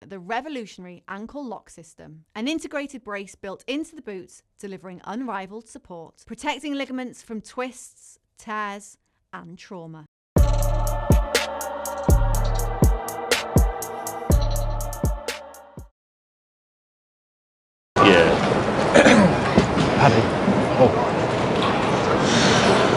the revolutionary ankle lock system, an integrated brace built into the boots, delivering unrivaled support, protecting ligaments from twists, tears, and trauma. Paddy. Oh.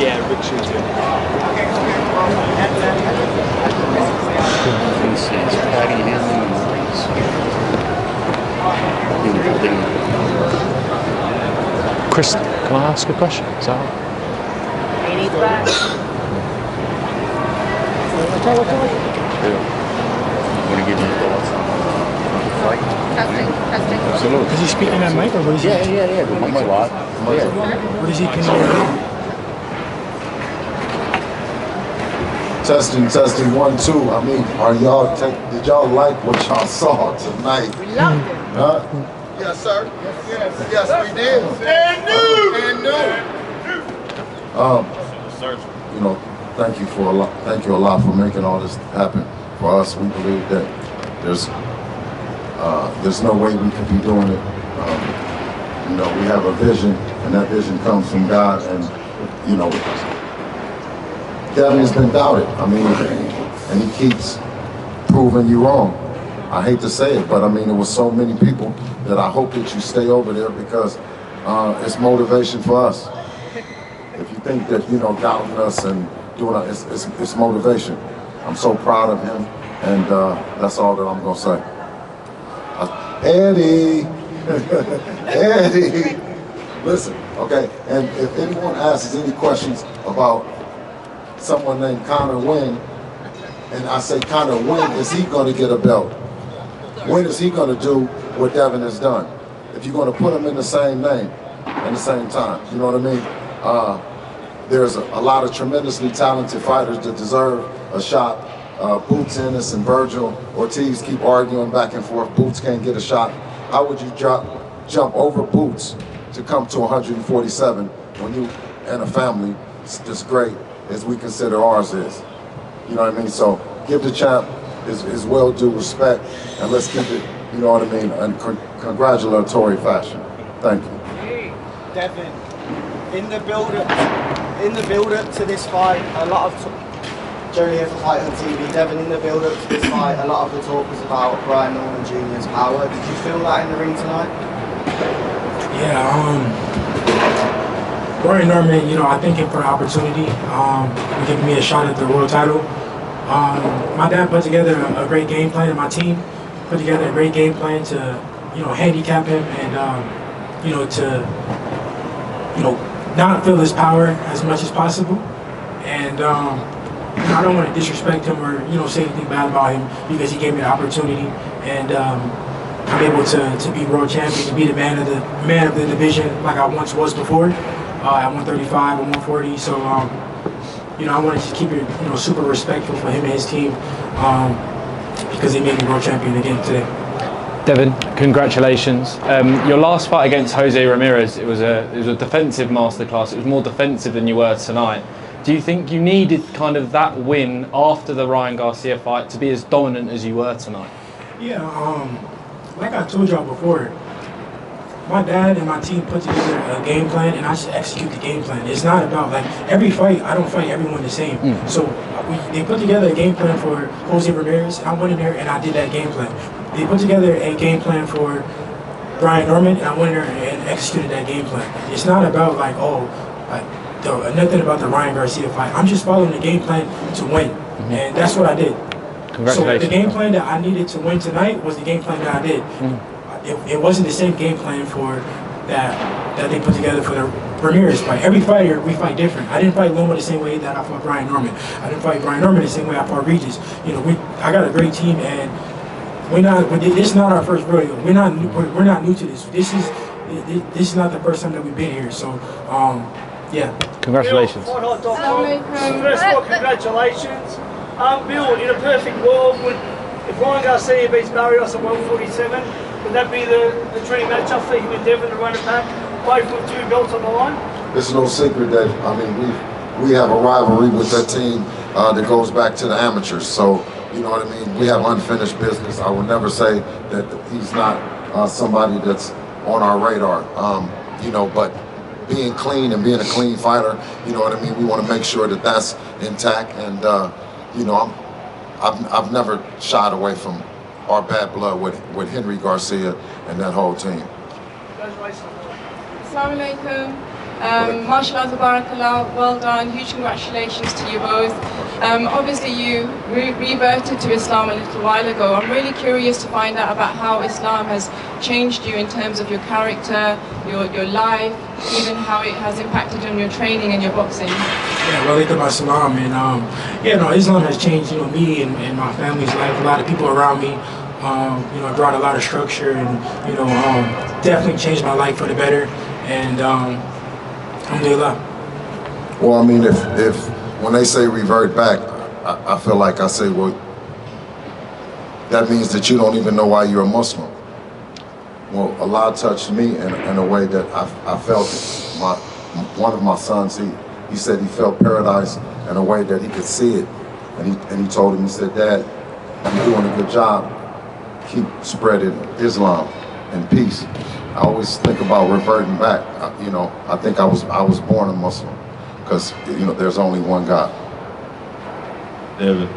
Yeah, Rick shoots good. This is Paddy Haney. Chris, can I ask a question? Is that Haney's back. Want to give you thoughts on the fight? Testing. Absolutely. Is he speaking that mic or what is he? Yeah. The mic's live. Yeah. What is he? Can you hear me? Testing, 1, 2. I mean, did y'all like what y'all saw tonight? We loved it. Huh? Yes, sir. Yes, we did. And new. You know, thank you a lot for making all this happen for us. We believe that there's no way we could be doing it. You know, we have a vision, and that vision comes from God. And you know, Devin has been doubted. I mean, and he keeps proving you wrong. I hate to say it, but I mean, there was so many people that I hope that you stay over there because it's motivation for us. If you think that, you know, doubting us and doing it's motivation. I'm so proud of him, and that's all that I'm gonna say. Eddie, Eddie, listen, okay. And if anyone asks any questions about someone named Connor Wynn, and I say, Connor, when is he going to get a belt? When is he going to do what Devin has done? If you're going to put him in the same name, at the same time, you know what I mean? There's a lot of tremendously talented fighters that deserve a shot. Boots Ennis and Virgil Ortiz keep arguing back and forth. Boots can't get a shot. How would you jump over Boots to come to 147 when you and a family as great as we consider ours is? You know what I mean? So give the champ his well-due respect, and let's keep it, you know what I mean, in congratulatory fashion. Thank you. Hey, Devin, in the build-up to this fight, a lot of Jerry here for Fight on TV. Devin, in the build-up to this fight, a lot of the talk was about Brian Norman Jr.'s power. Did you feel that in the ring tonight? Yeah. Brian Norman, you know, I thank him for the opportunity, giving me a shot at the world title. My dad put together a great game plan, and my team put together a great game plan to, you know, handicap him and, you know, to, you know, not feel his power as much as possible. And I don't want to disrespect him or, you know, say anything bad about him because he gave me the opportunity, and I'm able to be world champion, to be the man of the division like I once was before. At 135 and 140, so you know, I want to just keep it, you know, super respectful for him and his team because they made me world champion again today. Devin, congratulations. Your last fight against Jose Ramirez, it was a defensive masterclass. It was more defensive than you were tonight. Do you think you needed kind of that win after the Ryan Garcia fight to be as dominant as you were tonight? Yeah, like I told y'all before, my dad and my team put together a game plan, and I just execute the game plan. It's not about, like, every fight, I don't fight everyone the same. So they put together a game plan for Jose Ramirez, and I went in there and I did that game plan. They put together a game plan for Brian Norman, and I went in there and executed that game plan. It's not about, like, nothing about the Ryan Garcia fight. I'm just following the game plan to win, and that's what I did. Congratulations. So the game plan that I needed to win tonight was the game plan that I did. It wasn't the same game plan for that they put together for the Ramirez fight. Every fighter, we fight different. I didn't fight Loma the same way that I fought Brian Norman. I didn't fight Brian Norman the same way I fought Regis. You know, I got a great team, and this is not our first rodeo. We're not new to this. This is not the first time that we've been here. So, yeah. Congratulations. First of all, congratulations. Bill, in a perfect world, if Ryan Garcia beats Barrios at 147, would that be the dream matchup for him and Devin to run it back, both with 2 belts on the line? It's no secret that, I mean, we have a rivalry with that team that goes back to the amateurs. So, You know what I mean? We have unfinished business. I would never say that he's not somebody that's on our radar. You know, but being clean and being a clean fighter, you know what I mean? We want to make sure that that's intact. And you know, I've never shied away from our bad blood with Henry Garcia and that whole team. Assalamu alaikum. MashaAllah, tabarakallah, well done, huge congratulations to you both. Obviously you reverted to Islam a little while ago. I'm really curious to find out about how Islam has changed you in terms of your character, your life, even how it has impacted on your training and your boxing. Yeah, walaikum assalam, and yeah, no, Islam has changed, you know, me and my family's life, a lot of people around me. You know, it brought a lot of structure and, you know, definitely changed my life for the better, and alhamdulillah. Well, I mean, if when they say revert back, I feel like I say, well, that means that you don't even know why you're a Muslim. Well, Allah touched me in a way that I felt it. One of my sons, he said he felt paradise in a way that he could see it, and he told him, he said, Dad, you're doing a good job. Keep spreading Islam and peace. I always think about reverting back. You know, I think I was born a Muslim because, you know, there's only one God. Devin,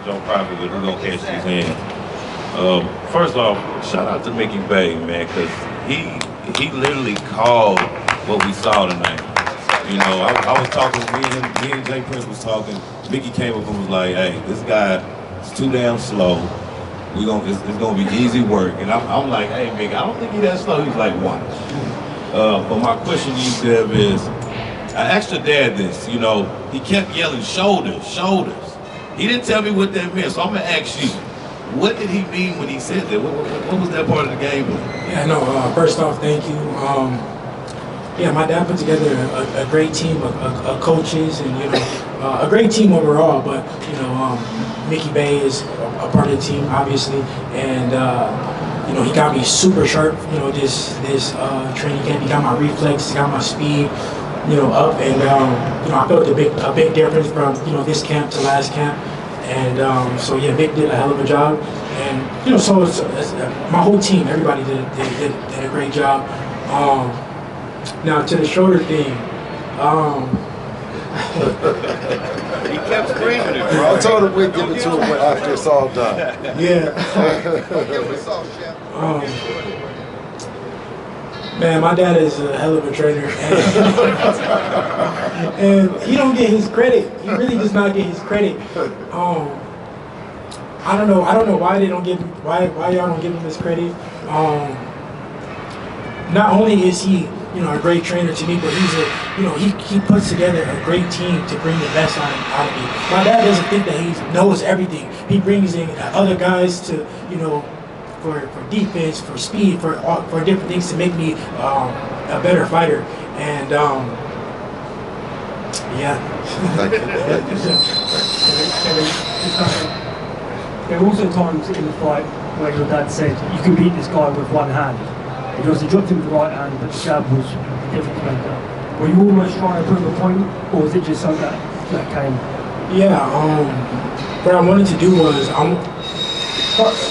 Joe Prophet, we're gonna catch these hands. First off, shout out to Mickey Bay, man, because he literally called what we saw tonight. You know, I was talking, me and Jay Prince was talking. Mickey came up and was like, "Hey, this guy is too damn slow. It's gonna be easy work." And I'm like, "Hey, Mickey, I don't think he's that slow." He's like, "Watch." But my question to you, Dev, is, I asked your dad this. You know, he kept yelling, "Shoulders, shoulders." He didn't tell me what that meant, so I'm gonna ask you, what did he mean when he said that? What was that part of the game? Yeah, no. First off, thank you. Yeah, my dad put together a great team of coaches, and, you know, a great team overall. But, you know, Mickey Bay is a part of the team, obviously, and you know, he got me super sharp. You know, this training camp, he got my reflex, he got my speed, you know, up, and you know, I felt a big difference from, you know, this camp to last camp, and so yeah, Vic did a hell of a job, and, you know, so it's my whole team, everybody did a great job. Now to the shoulder thing, he kept screaming it, bro. I told him we'd give it to him after it's all done. Yeah. Man, my dad is a hell of a trainer, and he don't get his credit. He really does not get his credit. I don't know why they don't give him, why y'all don't give him his credit. Not only is he, you know, a great trainer to me, but he's you know, he puts together a great team to bring the best out of me. My dad doesn't think that he knows everything. He brings in other guys to, you know, for defense, for speed, for different things to make me a better fighter. And yeah. There were also times in the fight where your dad said you can beat this guy with one hand. He obviously dropped him with the right hand, but the jab was the difference maker. Were you almost trying to prove a point, or was it just something that came? Yeah, what I wanted to do was,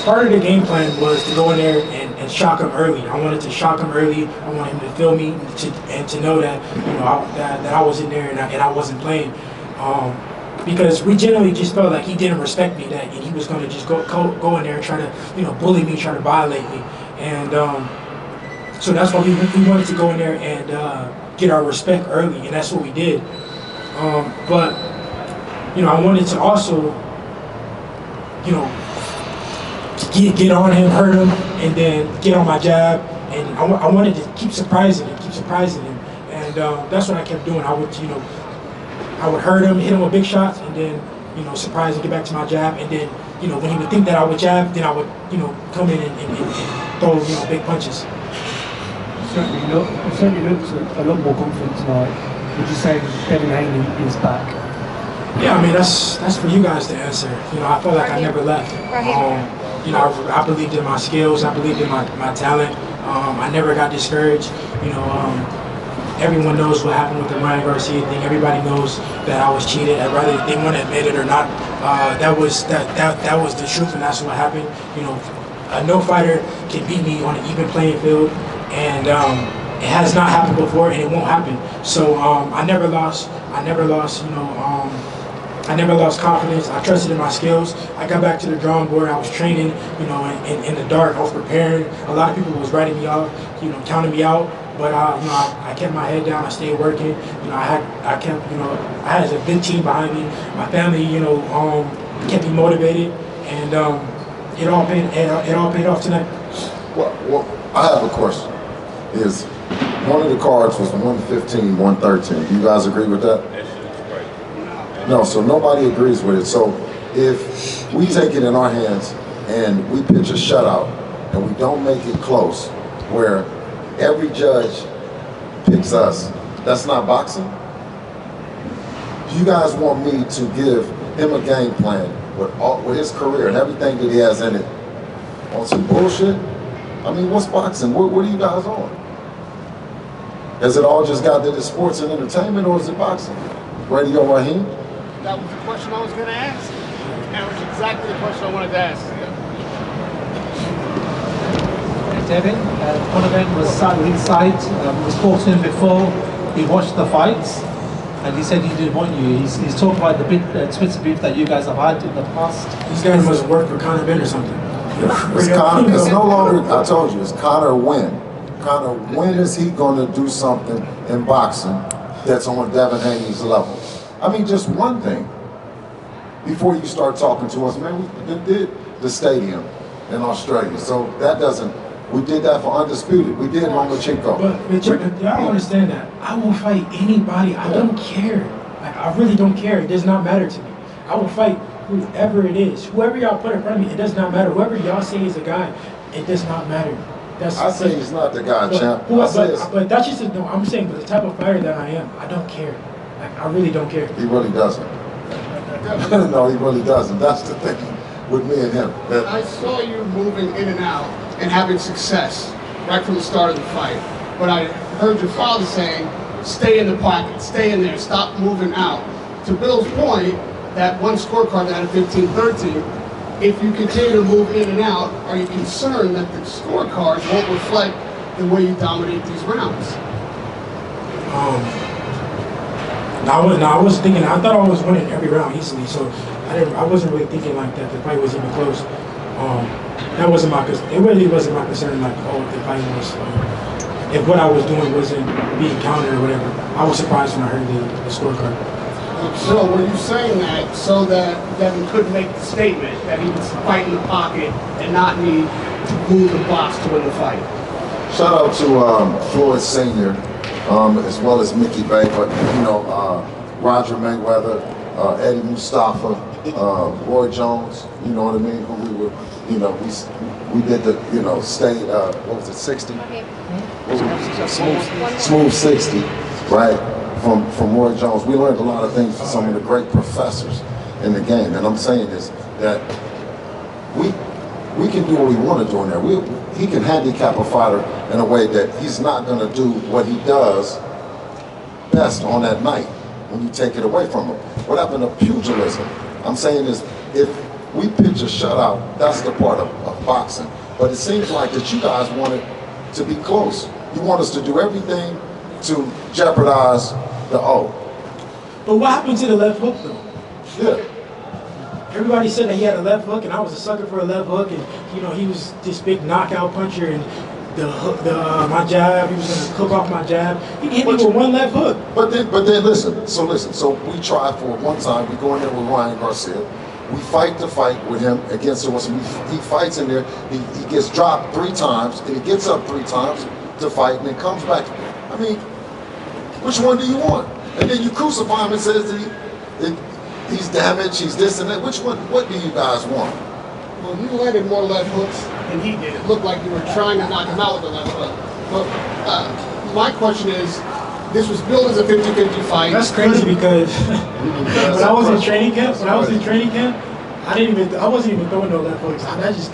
part of the game plan was to go in there and shock him early. I wanted to shock him early. I wanted him to feel me and to know that, you know, that I was in there and I wasn't playing. Because we generally just felt like he didn't respect me, and he was going to just go in there and try to, you know, bully me, try to violate me. And so that's why we wanted to go in there and get our respect early, and that's what we did. But, you know, I wanted to also, you know, get on him, hurt him, and then get on my jab. And I wanted to keep surprising him. And that's what I kept doing. I would, you know, I would hurt him, hit him with big shots, and then, you know, surprise and get back to my jab. And then, you know, when he would think that I would jab, then I would, you know, come in and throw, you know, big punches. Certainly looks a lot more confident tonight. Would you say Devin Haney is back? Yeah, I mean, that's for you guys to answer. You know, I felt like I never left. You know, I believed in my skills. I believed in my talent. I never got discouraged. You know, everyone knows what happened with the Ryan Garcia thing. Everybody knows that I was cheated. Whether they want to admit it or not, that was the truth, and that's what happened. You know, no fighter can beat me on an even playing field, and it has not happened before, and it won't happen. So I never lost. I never lost. You know, I never lost confidence. I trusted in my skills. I got back to the drawing board. I was training. You know, in the dark. I was preparing. A lot of people was writing me off. You know, counting me out. But you know, I kept my head down. I stayed working. You know, I kept. You know, I had a good team behind me. My family. You know, kept me motivated, and it all paid off tonight. Well, I have a question. Is one of the cards was 115, 113. Do you guys agree with that? No, so nobody agrees with it. So if we take it in our hands and we pitch a shutout and we don't make it close, where every judge picks us, that's not boxing? Do you guys want me to give him a game plan with his career and everything that he has in it on some bullshit? I mean, what's boxing? What are you guys on? Has it all just got to the sports and entertainment, or is it boxing? Radio Raheem? That was the question I was going to ask. That was exactly the question I wanted to ask. Devin, one of them was sat inside. We spoke to him before. He watched the fights, and he said he didn't want you. He's talking about the Twitter beef that you guys have had in the past. These guys must work for Conor Ben or something. It's no longer, I told you, it's Conor Wynn. Conor, when is he going to do something in boxing that's on Devin Haney's level? I mean, just one thing. Before you start talking to us, man, we did the stadium in Australia. So that doesn't, we did that for Undisputed. We did Lomachenko. But y'all don't understand that. I will fight anybody. I don't care. Like, I really don't care. It does not matter to me. I will fight whoever it is. Whoever y'all put in front of me, it does not matter. Whoever y'all say is a guy, it does not matter. I say he's not the guy, champ. But that's just, no, I'm saying, but the type of fighter that I am, I don't care. Like, I really don't care. He really doesn't. No, he really doesn't. That's the thing with me and him. I saw you moving in and out and having success right from the start of the fight. But I heard your father saying, stay in the pocket, stay in there, stop moving out. To Bill's point, that one scorecard out of 15-13, if you continue to move in and out, are you concerned that the scorecards won't reflect the way you dominate these rounds? I was thinking, I thought I was winning every round easily, so I wasn't really thinking like that the fight was even close. That wasn't it really wasn't my concern, like, oh, if the fight was, if what I was doing wasn't being countered or whatever. I was surprised when I heard the scorecard. So were you saying that so that Devin could make the statement that he would fight in the pocket and not need to move the box to win the fight? Shout out to Floyd Sr., as well as Mickey Bay, but you know, Roger Mayweather, Eddie Mustafa, Roy Jones, you know what I mean, who we were, you know, we did the, you know, state, what was it, 60? Smooth 60, right? From Roy Jones. We learned a lot of things from some of the great professors in the game. And I'm saying is that we can do what we want to do in there. He can handicap a fighter in a way that he's not going to do what he does best on that night when you take it away from him. What happened to pugilism? I'm saying is if we pitch a shutout, that's the part of boxing. But it seems like that you guys want it to be close. You want us to do everything to jeopardize the O. But what happened to the left hook, though? Yeah. Everybody said that he had a left hook, and I was a sucker for a left hook, and you know he was this big knockout puncher, and my jab, he was gonna cook off my jab. He hit me with one left hook. But then listen. So we tried for one time. We go in there with Ryan Garcia. We fight the fight with him against him. He fights in there. He gets dropped 3 times, and he gets up 3 times to fight, and then comes back. I mean, which one do you want? And then you crucify him and says he's damaged, he's this and that. Which one? What do you guys want? Well, you landed more left hooks than he did. It looked like you were trying to knock him out with a left hook. But my question is, this was billed as a 50-50 fight. That's crazy because when I was in training camp, I wasn't even throwing no left hooks. I just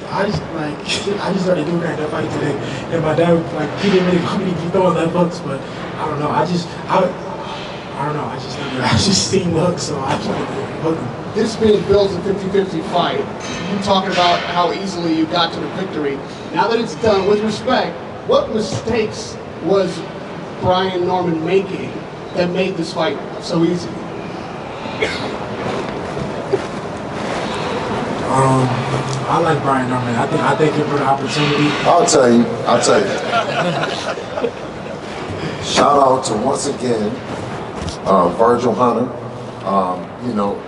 started doing that fight today. And my dad, like, he didn't really want me to be throwing left hooks, but I don't know. I don't know. I just seen hooks, so I started hooking. this being Bill's a 50-50 fight, you talking about how easily you got to the victory. Now that it's done, with respect, what mistakes was Brian Norman making that made this fight so easy? I like Brian Norman. I thank him for the opportunity. I'll tell you. Shout out to, once again, Virgil Hunter. You know,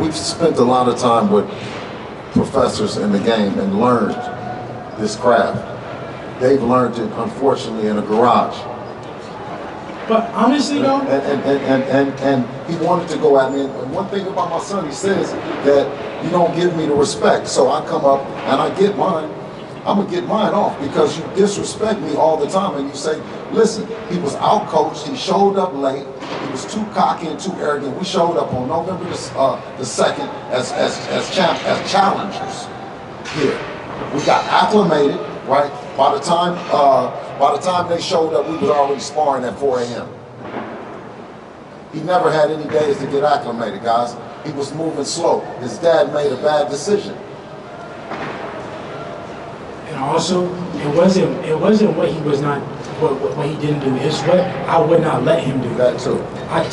we've spent a lot of time with professors in the game and learned this craft. They've learned it, unfortunately, in a garage. But honestly, though, and he wanted to go at me. And one thing about my son, he says that you don't give me the respect. So I come up and I get mine. I'm gonna get mine off because you disrespect me all the time. And you say, listen, he was out-coached. He showed up late. He was too cocky and too arrogant. We showed up on November the 2nd as challengers here. We got acclimated, right? By the time they showed up, we was already sparring at 4 a.m. He never had any days to get acclimated, guys. He was moving slow. His dad made a bad decision. and also it wasn't what he was not what he didn't do. It's what I would not let him do. That too. I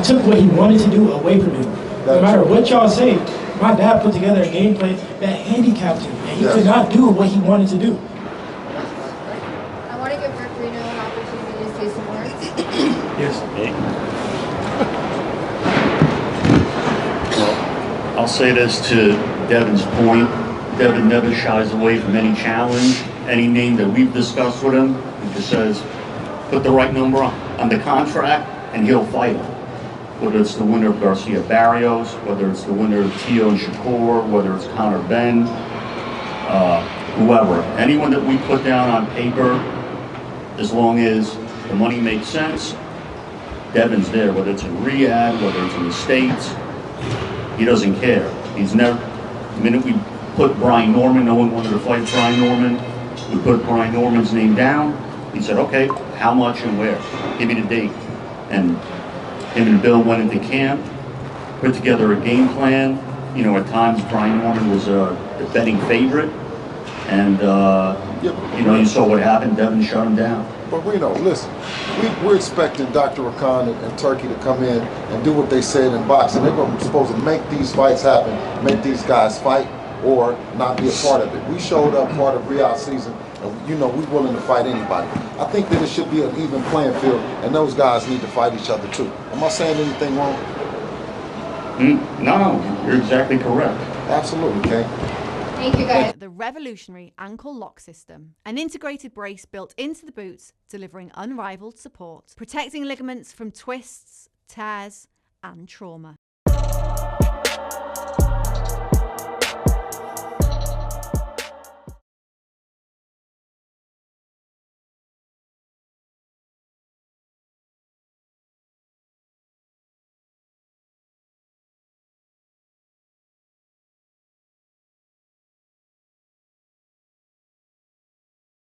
took what he wanted to do away from him. No matter what y'all say, my dad put together a game plan that handicapped him, and he could not do what he wanted to do. I want to give Rick Reno an opportunity to say some words. Yes. Well, I'll say this to Devin's point. Devin never shies away from any challenge, any name that we've discussed with him. He just says, put the right number on the contract, and he'll fight it. Whether it's the winner of Garcia Barrios, whether it's the winner of Tio Shakur, whether it's Conor Benn, whoever. Anyone that we put down on paper, as long as the money makes sense, Devin's there. Whether it's in Riyadh, whether it's in the States, he doesn't care. He's never, the minute we put Brian Norman, no one wanted to fight Brian Norman, we put Brian Norman's name down. He said, okay, how much and where? Give me the date. And him and Bill went into camp, put together a game plan. You know, at times Brian Norman was the betting favorite. And, you know, you saw what happened. Devin shut him down. But Reno, listen, we're expecting Dr. Rakan and Turkey to come in and do what they said in boxing. They're supposed to make these fights happen, make these guys fight, or not be a part of it. We showed up part of Riyadh season, and you know, we're willing to fight anybody. I think that it should be an even playing field, and those guys need to fight each other too. Am I saying anything wrong? No, you're exactly correct. Absolutely, Kay. Thank you, guys. The revolutionary ankle lock system, an integrated brace built into the boots, delivering unrivaled support, protecting ligaments from twists, tears, and trauma.